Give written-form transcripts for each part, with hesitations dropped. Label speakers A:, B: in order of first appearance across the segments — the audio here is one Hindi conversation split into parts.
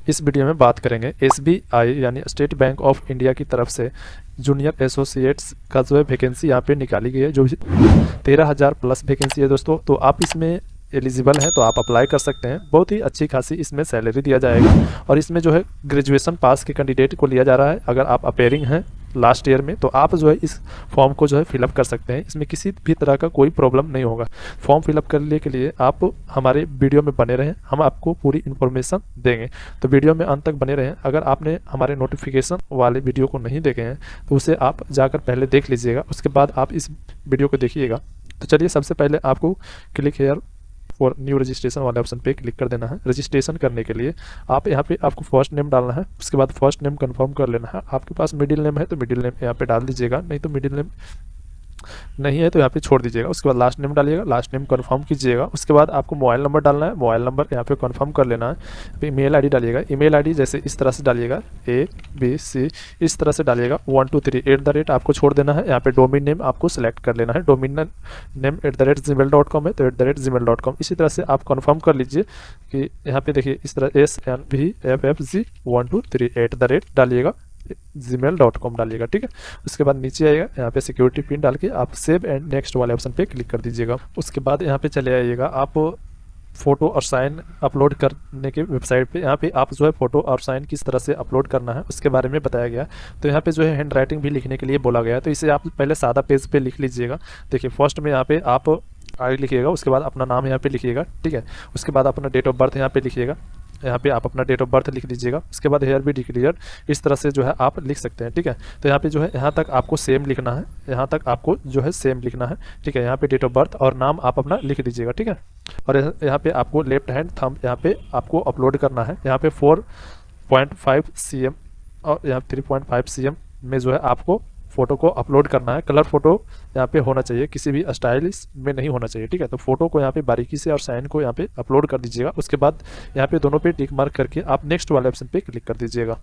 A: इस वीडियो में बात करेंगे एसबीआई यानी स्टेट बैंक ऑफ इंडिया की तरफ से जूनियर एसोसिएट्स का जो है वैकेंसी यहाँ पे निकाली गई है, जो 13,000 प्लस वैकेंसी है दोस्तों। तो आप इसमें एलिजिबल हैं तो आप अप्लाई कर सकते हैं। बहुत ही अच्छी खासी इसमें सैलरी दिया जाएगा और इसमें जो है ग्रेजुएशन पास के कैंडिडेट को लिया जा रहा है। अगर आप अपेयरिंग हैं लास्ट ईयर में तो आप जो है इस फॉर्म को जो है फिलअप कर सकते हैं। इसमें किसी भी तरह का कोई प्रॉब्लम नहीं होगा। फॉर्म फिलअप करने के लिए आप हमारे वीडियो में बने रहें, हम आपको पूरी इन्फॉर्मेशन देंगे। तो वीडियो में अंत तक बने रहें। अगर आपने हमारे नोटिफिकेशन वाले वीडियो को नहीं देखे हैं तो उसे आप जाकर पहले देख लीजिएगा, उसके बाद आप इस वीडियो को देखिएगा। तो चलिए, सबसे पहले आपको click here for new registration वाले ऑप्शन पे क्लिक कर देना है। रजिस्ट्रेशन करने के लिए आप यहाँ पे आपको फर्स्ट नेम डालना है, उसके बाद फर्स्ट नेम कंफर्म कर लेना है। आपके पास मिडिल नेम है तो मिडिल नेम यहाँ पे डाल दीजिएगा, नहीं तो मिडिल नेम नहीं है तो यहाँ पे छोड़ दीजिएगा। उसके बाद लास्ट नेम डालिएगा, लास्ट नेम कंफर्म कीजिएगा। उसके बाद आपको मोबाइल नंबर डालना है, मोबाइल नंबर यहाँ पे कंफर्म कर लेना है। ईमेल आईडी डालिएगा, ईमेल आईडी जैसे इस तरह से डालिएगा, ABC इस तरह से डालिएगा 123 आपको छोड़ देना है। यहाँ पे डोमेन नेम आपको सिलेक्ट कर लेना है, डोमेन नेम @gmail.com है तो @gmail.com। इसी तरह से आप कन्फर्म कर लीजिए कि यहाँ पे देखिए इस तरह SNVFFG1238 डालिएगा, gmail.com डालिएगा, ठीक है। उसके बाद नीचे आइएगा, यहाँ पे सिक्योरिटी पिन डाल के आप सेव एंड नेक्स्ट वाले ऑप्शन पे क्लिक कर दीजिएगा। उसके बाद यहाँ पे चले आइएगा, आप फोटो और साइन अपलोड करने के वेबसाइट पे यहाँ पे आप जो है फोटो और साइन किस तरह से अपलोड करना है उसके बारे में बताया गया। तो यहाँ पे जो है हैंड राइटिंग भी लिखने के लिए बोला गया है, तो इसे आप पहले सादा पेज पे लिख लीजिएगा। देखिए फर्स्ट में यहाँ पे आप आई लिखिएगा, उसके बाद अपना नाम यहाँ पे लिखिएगा, ठीक है। उसके बाद अपना डेट ऑफ बर्थ यहाँ पे लिखिएगा, यहाँ पे आप अपना डेट ऑफ बर्थ लिख दीजिएगा। उसके बाद हेयर बी डिक्लेयर इस तरह से जो है आप लिख सकते हैं, ठीक है। तो यहाँ पे जो है यहाँ तक आपको सेम लिखना है, यहाँ तक आपको जो है सेम लिखना है, ठीक है। यहाँ पे डेट ऑफ बर्थ और नाम आप अपना लिख दीजिएगा, ठीक है। और यहाँ पे आपको लेफ्ट हैंड थंब यहाँ पे आपको अपलोड करना है। यहाँ पे 4.5 cm और यहाँ 3.5 cm में जो है आपको फोटो को अपलोड करना है। कलर फोटो यहाँ पे होना चाहिए, किसी भी स्टाइलिश में नहीं होना चाहिए, ठीक है। तो फोटो को यहाँ पे बारीकी से और साइन को यहाँ पे अपलोड कर दीजिएगा। उसके बाद यहाँ पे दोनों पे टिक मार्क करके आप नेक्स्ट वाले ऑप्शन पे क्लिक कर दीजिएगा।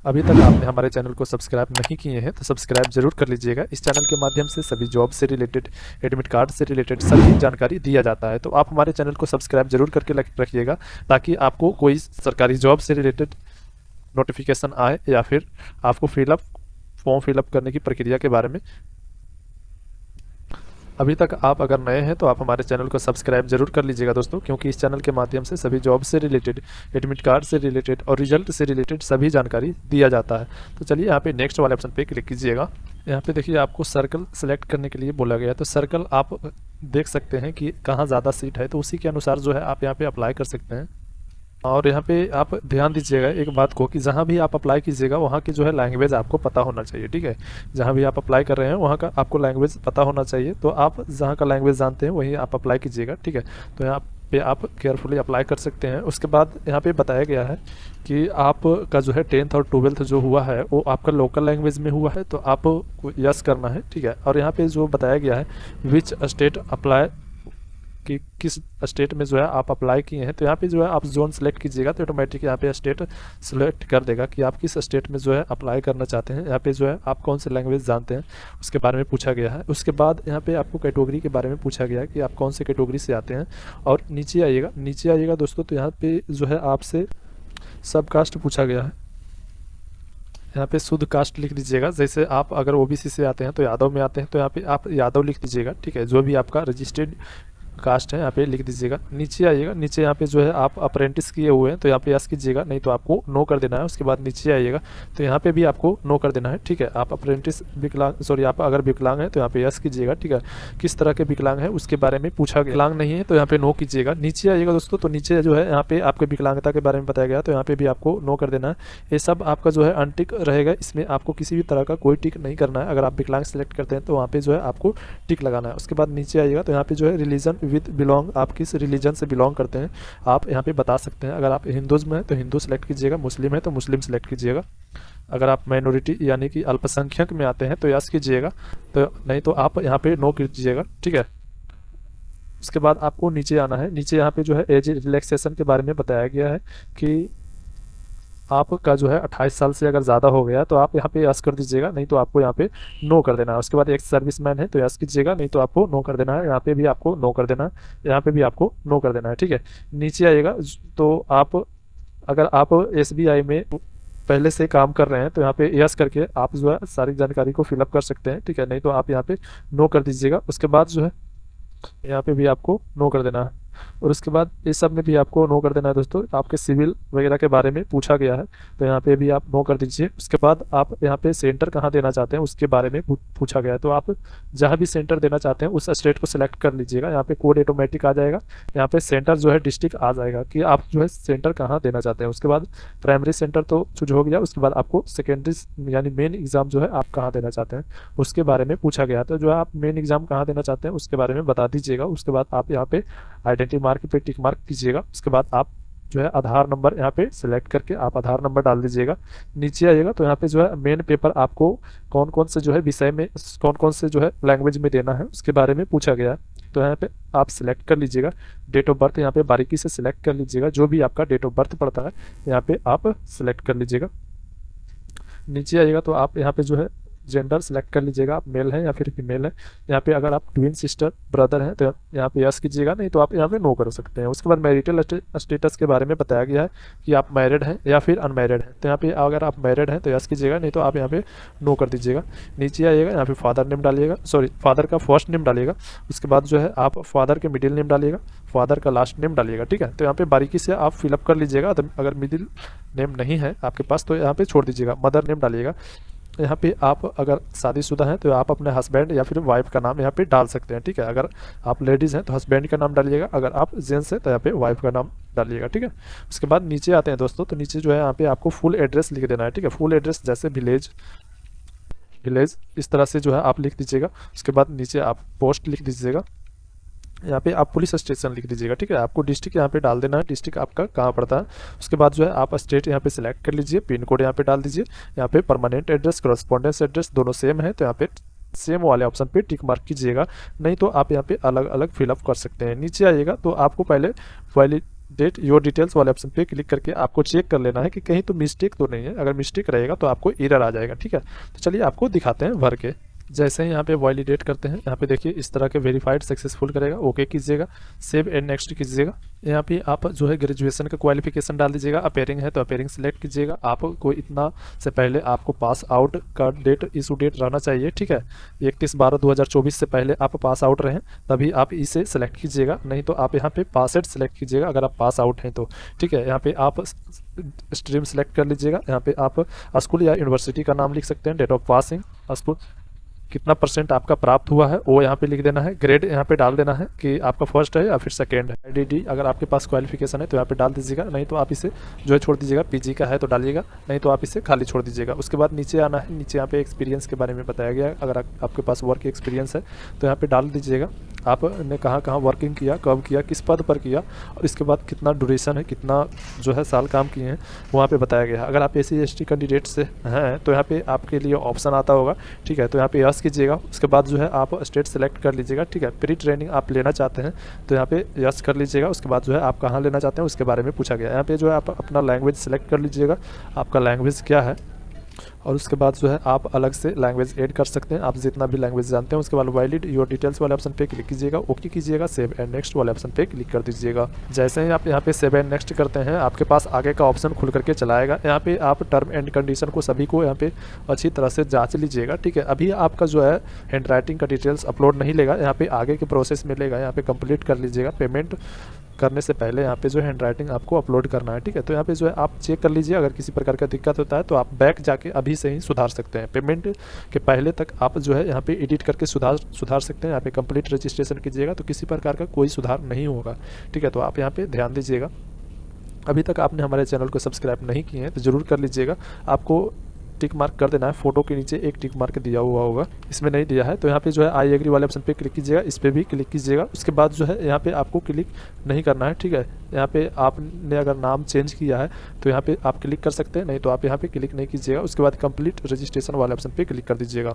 A: अभी तक आपने हमारे चैनल को सब्सक्राइब नहीं किए हैं तो सब्सक्राइब जरूर कर लीजिएगा। इस चैनल के माध्यम से सभी जॉब से रिलेटेड, एडमिट कार्ड से रिलेटेड सभी जानकारी दिया जाता है। तो आप हमारे चैनल को सब्सक्राइब जरूर करके रखिएगा ताकि आपको कोई सरकारी जॉब से रिलेटेड नोटिफिकेशन आए या फिर आपको फॉर्म फिलअप करने की प्रक्रिया के बारे में। अभी तक आप अगर नए हैं तो आप हमारे चैनल को सब्सक्राइब जरूर कर लीजिएगा दोस्तों, क्योंकि इस चैनल के माध्यम से सभी जॉब से रिलेटेड, एडमिट कार्ड से रिलेटेड और रिजल्ट से रिलेटेड सभी जानकारी दिया जाता है। तो चलिए यहाँ पे नेक्स्ट वाले ऑप्शन पे क्लिक कीजिएगा। यहाँ पे देखिए आपको सर्कल सेलेक्ट करने के लिए बोला गया है, तो सर्कल आप देख सकते हैं कि कहाँ ज़्यादा सीट है, तो उसी के अनुसार जो है आप यहाँ पे अप्लाई कर सकते हैं। और यहाँ पे आप ध्यान दीजिएगा एक बात को कि जहाँ भी आप अप्लाई कीजिएगा वहाँ की जो है लैंग्वेज आपको पता होना चाहिए, ठीक है। जहाँ भी आप अप्लाई कर रहे हैं वहाँ का आपको लैंग्वेज पता होना चाहिए, तो आप जहाँ का लैंग्वेज जानते हैं वहीं आप अप्लाई कीजिएगा, ठीक है। तो यहाँ पे आप केयरफुली अप्लाई कर सकते हैं। उसके बाद यहाँ पे बताया गया है कि आपका जो है 10th और 12th जो हुआ है वो आपका लोकल लैंग्वेज में हुआ है, तो आपको यस करना है, ठीक है। और यहाँ पे जो बताया गया है विच स्टेट अप्लाई, कि किस स्टेट में जो है आप अप्लाई किए हैं, तो यहाँ पे जो है आप जोन सेलेक्ट कीजिएगा तो ऑटोमेटिक यहाँ पे स्टेट सेलेक्ट कर देगा कि आप किस स्टेट में जो है अप्लाई करना चाहते हैं। यहाँ पे जो है आप कौन से लैंग्वेज जानते हैं उसके बारे में पूछा गया है। उसके बाद यहाँ पे आपको कैटेगरी के बारे में पूछा गया है कि आप कौन से कैटेगरी से आते हैं। और नीचे आइएगा दोस्तों, तो यहाँ पे जो है आपसे सब कास्ट पूछा गया है। यहाँ पे शुद्ध कास्ट लिख दीजिएगा, जैसे आप अगर OBC से आते हैं तो यादव में आते हैं तो यहाँ पे आप यादव लिख दीजिएगा, ठीक है। जो भी आपका रजिस्टर्ड कास्ट है यहाँ पे लिख दीजिएगा। नीचे आइएगा, नीचे यहाँ पे जो है आप अप्रेंटिस किए हुए हैं तो यहाँ पे यस कीजिएगा, नहीं तो आपको नो कर देना है। उसके बाद नीचे आइएगा तो यहाँ पे भी आपको नो कर देना है, ठीक है। आप अप्रेंटिस आप अगर विकलांग है तो यहाँ पे यस कीजिएगा, ठीक है। किस तरह के विकलांग है उसके बारे में पूछा गया, विकलांग नहीं है तो यहाँ पे नो कीजिएगा। नीचे आइएगा दोस्तों, तो नीचे जो है यहाँ पे आपके विकलांगता के बारे में बताया गया तो यहाँ पे भी आपको नो कर देना है। ये सब आपका जो है अनटिक रहेगा, इसमें आपको किसी भी तरह का कोई टिक नहीं करना है। अगर आप विकलांग सेलेक्ट करते हैं तो वहाँ पे जो है आपको टिक लगाना है। उसके बाद नीचे आइएगा तो यहाँ पे जो है रिलीजन विद बिलोंग, आप किस रिलीजन से बिलोंग करते हैं आप यहाँ पे बता सकते हैं। अगर आप हिंदूज़ में हैं तो हिंदू सेलेक्ट कीजिएगा, मुस्लिम है तो मुस्लिम सेलेक्ट कीजिएगा। अगर आप माइनॉरिटी यानी कि अल्पसंख्यक में आते हैं तो यस कीजिएगा, तो नहीं तो आप यहाँ पे नो कीजिएगा, ठीक है। उसके बाद आपको नीचे आना है। नीचे यहाँ पे जो है एज रिलैक्सेशन के बारे में बताया गया है कि आपका जो है 28 साल से अगर ज़्यादा हो गया तो आप यहाँ पे यस कर दीजिएगा, नहीं तो आपको यहाँ पे नो कर देना है। उसके बाद एक सर्विसमैन है तो यस कीजिएगा, नहीं तो आपको नो कर देना है। यहाँ पे भी आपको नो कर देना है, यहाँ पे भी आपको नो कर देना है, ठीक है। नीचे आइएगा तो आप अगर आप SBI में पहले से काम कर रहे हैं तो यहाँ पे यस करके आप जो है सारी जानकारी को फिलअप कर सकते हैं, ठीक है। नहीं तो आप यहाँ पे नो कर दीजिएगा। उसके बाद जो है यहाँ पे भी आपको नो कर देना है, और उसके बाद इस सब में भी आपको नो कर देना है दोस्तों। आपके सिविल वगैरह के बारे में पूछा गया है तो यहाँ पे भी आप नो कर दीजिए। उसके बाद आप यहाँ पे सेंटर कहाँ देना चाहते हैं उसके बारे में पूछा गया है, तो आप जहाँ भी सेंटर देना चाहते हैं उस स्टेट को सिलेक्ट कर लीजिएगा। यहाँ पे कोड ऑटोमेटिक आ जाएगा, यहाँ पे सेंटर जो है डिस्ट्रिक्ट आ जाएगा कि आप जो है सेंटर कहाँ देना चाहते हैं। उसके बाद प्राइमरी सेंटर तो चूज हो गया। उसके बाद आपको सेकेंडरी यानी मेन एग्जाम जो है आप कहाँ देना चाहते हैं उसके बारे में पूछा गया। तो जो है आप मेन एग्जाम कहाँ देना चाहते हैं उसके बारे में बता दीजिएगा। उसके बाद आप यहाँ पे आइडेंटिटी मार्क पे टिक मार्क कीजिएगा। उसके बाद आप जो है आधार नंबर यहाँ पे सिलेक्ट करके आप आधार नंबर डाल दीजिएगा। नीचे आइएगा तो यहाँ पे जो है मेन पेपर आपको कौन कौन से जो है विषय में कौन कौन से जो है लैंग्वेज में देना है उसके बारे में पूछा गया है, तो यहाँ पे आप सिलेक्ट कर लीजिएगा। डेट ऑफ बर्थ यहाँ पे बारीकी से सिलेक्ट कर लीजिएगा, जो भी आपका डेट ऑफ बर्थ पड़ता है यहाँ पे आप सिलेक्ट कर लीजिएगा। नीचे आइएगा तो आप यहाँ पे जो है जेंडर सेलेक्ट कर लीजिएगा, आप मेल हैं या फिर फीमेल है। यहाँ पे अगर आप ट्विन सिस्टर ब्रदर हैं तो यहाँ पे यस कीजिएगा, नहीं तो आप यहाँ पे नो कर सकते हैं। उसके बाद मैरिटल स्टेटस के बारे में बताया गया है कि आप मैरिड हैं या फिर अनमैरिड हैं, तो यहाँ पे अगर आप मैरिड हैं तो यस कीजिएगा, नहीं तो आप यहाँ पे नो कर दीजिएगा। नीचे आइएगा, यहाँ पे फादर नेम डालिएगा, सॉरी फादर का फर्स्ट नेम डालिएगा। उसके बाद जो है आप फादर के मिडिल नेम डालिएगा, फादर का लास्ट नेम डालिएगा, ठीक है। तो यहाँ पे बारीकी से आप फिलअप कर लीजिएगा। अगर मिडिल नेम नहीं है आपके पास तो यहाँ पे छोड़ दीजिएगा। मदर नेम डालिएगा। यहाँ पे आप अगर शादीशुदा हैं तो आप अपने हस्बैंड या फिर वाइफ का नाम यहाँ पे डाल सकते हैं, ठीक है। अगर आप लेडीज़ हैं तो हस्बैंड का नाम डालिएगा, अगर आप जेंट्स हैं तो यहाँ पे वाइफ का नाम डालिएगा, ठीक है। उसके बाद नीचे आते हैं दोस्तों, तो नीचे जो है यहाँ पे आपको फुल एड्रेस लिख देना है, ठीक है। फुल एड्रेस जैसे विलेज इस तरह से जो है आप लिख दीजिएगा। उसके बाद नीचे आप पोस्ट लिख दीजिएगा, यहाँ पे आप पुलिस स्टेशन लिख दीजिएगा, ठीक है। आपको डिस्ट्रिक्ट यहाँ पे डाल देना है, डिस्ट्रिक्ट आपका कहाँ पड़ता है। उसके बाद जो है आप स्टेट यहाँ पे सिलेक्ट कर लीजिए, पिन कोड यहाँ पे डाल दीजिए। यहाँ पे परमानेंट एड्रेस कॉरेस्पॉन्डेंस एड्रेस दोनों सेम है तो यहाँ पे सेम वाले ऑप्शन पे टिक मार्क कीजिएगा, नहीं तो आप यहाँ पे अलग अलग फिलअप कर सकते हैं। नीचे आइएगा तो आपको पहले वैलिडेट योर डिटेल्स वाले ऑप्शन पे क्लिक करके आपको चेक कर लेना है कि कहीं तो मिस्टेक तो नहीं है। अगर मिस्टेक रहेगा तो आपको एरर आ जाएगा, ठीक है। तो चलिए आपको दिखाते हैं भर के। जैसे ही यहाँ पे वैलिडेट करते हैं, यहाँ पे देखिए इस तरह के वेरीफाइड सक्सेसफुल करेगा, ओके कीजिएगा, सेव एंड नेक्स्ट कीजिएगा। यहाँ पे आप जो है ग्रेजुएशन का क्वालिफिकेशन डाल दीजिएगा। अपेयरिंग है तो अपेयरिंग सेलेक्ट कीजिएगा। आपको इतना से पहले आपको पास आउट का डेट इशू डेट रहना चाहिए, ठीक है। 31/12/2024 से पहले आप पास आउट रहें तभी आप इसे सेलेक्ट कीजिएगा, नहीं तो आप यहाँ पे पासेड सेलेक्ट कीजिएगा अगर आप पास आउट हैं तो, ठीक है। यहाँ पे आप स्ट्रीम सेलेक्ट कर लीजिएगा। यहाँ पे आप स्कूल या यूनिवर्सिटी का नाम लिख सकते हैं, डेट ऑफ पासिंग, स्कूल कितना % आपका प्राप्त हुआ है वो यहाँ पे लिख देना है। ग्रेड यहाँ पे डाल देना है कि आपका फर्स्ट है या फिर सेकेंड है। IDD अगर आपके पास क्वालिफिकेशन है तो यहाँ पे डाल दीजिएगा, नहीं तो आप इसे जो है छोड़ दीजिएगा। PG का है तो डालिएगा, नहीं तो आप इसे खाली छोड़ दीजिएगा। उसके बाद नीचे आना है, नीचे यहाँ पे एक्सपीरियंस के बारे में बताया गया है। अगर आपके पास वर्क एक्सपीरियंस है तो यहाँ पे डाल दीजिएगा, आपने कहाँ कहाँ वर्किंग किया, कब किया, किस पद पर किया, और इसके बाद कितना ड्यूरेशन है, कितना जो है साल काम किए हैं वहाँ पे बताया गया है। अगर आप SC ST कैंडिडेट से हैं तो यहाँ पे आपके लिए ऑप्शन आता होगा, ठीक है। तो यहाँ पे यस कीजिएगा। उसके बाद जो है आप स्टेट सेलेक्ट कर लीजिएगा, ठीक है। प्री ट्रेनिंग आप लेना चाहते हैं तो यहाँ पे यस कर लीजिएगा। उसके बाद जो है आप कहाँ लेना चाहते हैं उसके बारे में पूछा गया। यहाँ पे जो है आप अपना लैंग्वेज सेलेक्ट कर लीजिएगा, आपका लैंग्वेज क्या है, और उसके बाद जो है आप अलग से लैंग्वेज ऐड कर सकते हैं, आप जितना भी लैंग्वेज जानते हैं। उसके बाद वैलिड योर डिटेल्स वाले ऑप्शन पे क्लिक कीजिएगा, ओके कीजिएगा, सेव एंड नेक्स्ट वाले ऑप्शन पे क्लिक कर दीजिएगा। जैसे ही आप यहाँ पे सेव एंड नेक्स्ट करते हैं आपके पास आगे का ऑप्शन खुल करके चला आएगा। यहाँ पे आप टर्म एंड कंडीशन को सभी को यहाँ पे अच्छी तरह से जाँच लीजिएगा, ठीक है। अभी आपका जो है हैंड राइटिंग का डिटेल्स अपलोड नहीं लेगा, यहाँ पे आगे के प्रोसेस में लेगा। यहाँ पे कंप्लीट कर लीजिएगा। पेमेंट करने से पहले यहाँ पे जो है हैंड राइटिंग आपको अपलोड करना है, ठीक है। तो यहाँ पे जो है आप चेक कर लीजिए, अगर किसी प्रकार का दिक्कत होता है तो आप बैक जाके अभी से ही सुधार सकते हैं। पेमेंट के पहले तक आप जो है यहाँ पे एडिट करके सुधार सकते हैं। यहाँ पे कंप्लीट रजिस्ट्रेशन कीजिएगा तो किसी प्रकार का कोई सुधार नहीं होगा, ठीक है। तो आप यहाँ पे ध्यान दीजिएगा। अभी तक आपने हमारे चैनल को सब्सक्राइब नहीं किए हैं तो ज़रूर कर लीजिएगा। आपको टिक मार्क कर देना है, फोटो के नीचे एक टिक मार्क दिया हुआ होगा, इसमें नहीं दिया है तो यहाँ पे जो है आई एग्री वाले ऑप्शन पे क्लिक कीजिएगा, इस पर भी क्लिक कीजिएगा। उसके बाद जो है यहाँ पे आपको क्लिक नहीं करना है, ठीक है। यहाँ पे आपने अगर नाम चेंज किया है तो यहाँ पे आप क्लिक कर सकते हैं, नहीं तो आप यहाँ पे क्लिक नहीं कीजिएगा। उसके बाद कंप्लीट रजिस्ट्रेशन वाले ऑप्शन पे क्लिक कर दीजिएगा,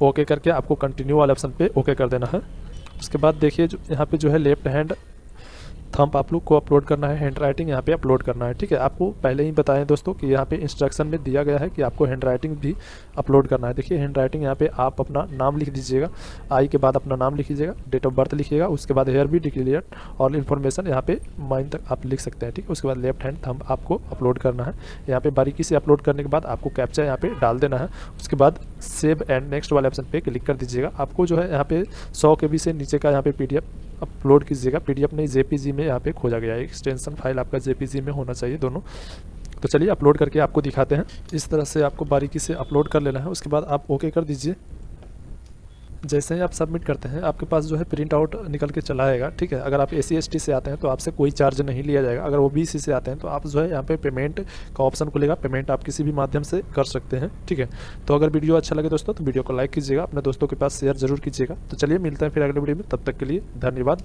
A: ओके करके आपको कंटिन्यू वाले ऑप्शन पे ओके कर देना है। उसके बाद देखिए जो यहाँ पे जो है लेफ्ट हैंड थंब आप लोग को अपलोड करना है, हैंड राइटिंग यहाँ पे अपलोड करना है। ठीक है, आपको पहले ही बताएं दोस्तों कि यहाँ पे इंस्ट्रक्शन में दिया गया है कि आपको हैंड राइटिंग भी अपलोड करना है। देखिए हैंड राइटिंग यहाँ पे आप अपना नाम लिख दीजिएगा, आई के बाद अपना नाम लिखिएगा, डेट ऑफ बर्थ लिखिएगा, उसके बाद हेयर बी डिक्लेयर और इन्फॉर्मेशन यहाँ पे माइन तक आप लिख सकते हैं। ठीक है, उसके बाद लेफ्ट हैंड थंब आपको अपलोड करना है। यहाँ पे बारीकी से अपलोड करने के बाद आपको कैप्चा यहाँ पे डाल देना है। उसके बाद सेव एंड नेक्स्ट वाले ऑप्शन पे क्लिक कर दीजिएगा। आपको जो है यहाँ पे 100 KB से नीचे का यहाँ पे PDF अपलोड कीजिएगा। PDF नहीं JPG में यहाँ पे खोजा गया है, एक्सटेंशन फाइल आपका JPG में होना चाहिए दोनों। तो चलिए अपलोड करके आपको दिखाते हैं। इस तरह से आपको बारीकी से अपलोड कर लेना है। उसके बाद आप ओके कर दीजिए। जैसे ही आप सबमिट करते हैं आपके पास जो है प्रिंट आउट निकल के चला आएगा। ठीक है, अगर आप SC/ST से आते हैं तो आपसे कोई चार्ज नहीं लिया जाएगा। अगर OBC से आते हैं तो आप जो है यहाँ पे पेमेंट का ऑप्शन खुलेगा, पेमेंट आप किसी भी माध्यम से कर सकते हैं। ठीक है, तो अगर वीडियो अच्छा लगे दोस्तों तो वीडियो को लाइक कीजिएगा, अपने दोस्तों के पास शेयर जरूर कीजिएगा। तो चलिए मिलते हैं फिर अगले वीडियो में, तब तक के लिए धन्यवाद।